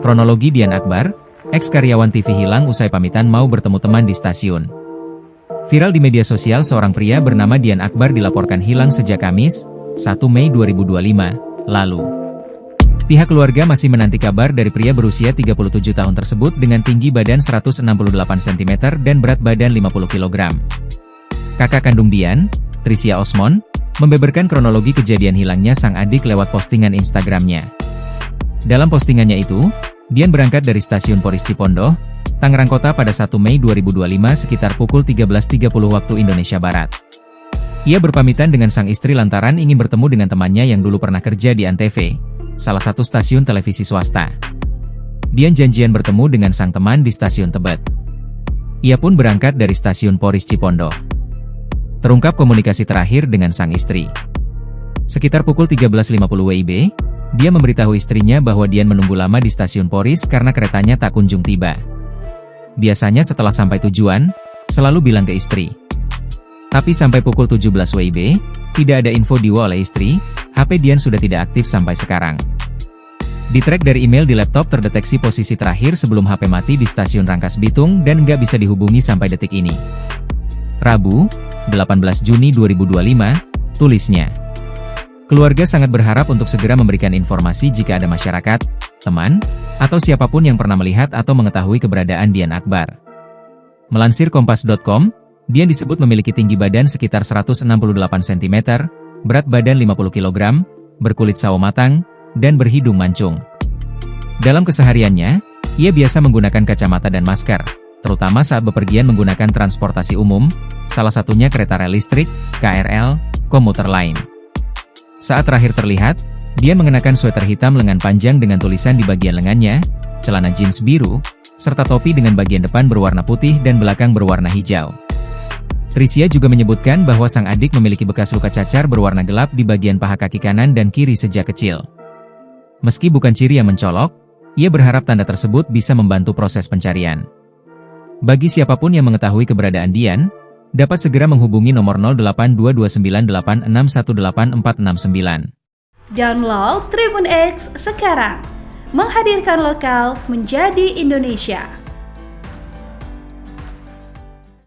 Kronologi Dian Akbar, ex-karyawan TV hilang usai pamitan mau bertemu teman di stasiun. Viral di media sosial, seorang pria bernama Dian Akbar dilaporkan hilang sejak Kamis, 1 Mei 2025, lalu. Pihak keluarga masih menanti kabar dari pria berusia 37 tahun tersebut dengan tinggi badan 168 cm dan berat badan 50 kg. Kakak kandung Dian, Trisya Osmond, membeberkan kronologi kejadian hilangnya sang adik lewat postingan Instagramnya. Dalam postingannya itu, Dian berangkat dari stasiun Poris Cipondoh, Tangerang Kota pada 1 Mei 2025 sekitar pukul 13.30 waktu Indonesia Barat. Ia berpamitan dengan sang istri lantaran ingin bertemu dengan temannya yang dulu pernah kerja di Antv, salah satu stasiun televisi swasta. Dian janjian bertemu dengan sang teman di stasiun Tebet. Ia pun berangkat dari stasiun Poris Cipondoh. Terungkap komunikasi terakhir dengan sang istri. Sekitar pukul 13.50 WIB, dia memberitahu istrinya bahwa Dian menunggu lama di stasiun Poris karena keretanya tak kunjung tiba. Biasanya setelah sampai tujuan, selalu bilang ke istri. Tapi sampai pukul 17 WIB, tidak ada info diwa oleh istri, HP Dian sudah tidak aktif sampai sekarang. Di track dari email di laptop terdeteksi posisi terakhir sebelum HP mati di stasiun Rangkas Bitung dan nggak bisa dihubungi sampai detik ini. Rabu, 18 Juni 2025, tulisnya. Keluarga sangat berharap untuk segera memberikan informasi jika ada masyarakat, teman, atau siapapun yang pernah melihat atau mengetahui keberadaan Dian Akbar. Melansir Kompas.com, Dian disebut memiliki tinggi badan sekitar 168 cm, berat badan 50 kg, berkulit sawo matang, dan berhidung mancung. Dalam kesehariannya, ia biasa menggunakan kacamata dan masker, terutama saat bepergian menggunakan transportasi umum, salah satunya kereta rel listrik, KRL, komuter lain. Saat terakhir terlihat, dia mengenakan sweater hitam lengan panjang dengan tulisan di bagian lengannya, celana jeans biru, serta topi dengan bagian depan berwarna putih dan belakang berwarna hijau. Trisya juga menyebutkan bahwa sang adik memiliki bekas luka cacar berwarna gelap di bagian paha kaki kanan dan kiri sejak kecil. Meski bukan ciri yang mencolok, ia berharap tanda tersebut bisa membantu proses pencarian. Bagi siapapun yang mengetahui keberadaan Dian, dapat segera menghubungi nomor 082298618469. Download Tribun X sekarang, menghadirkan lokal menjadi Indonesia.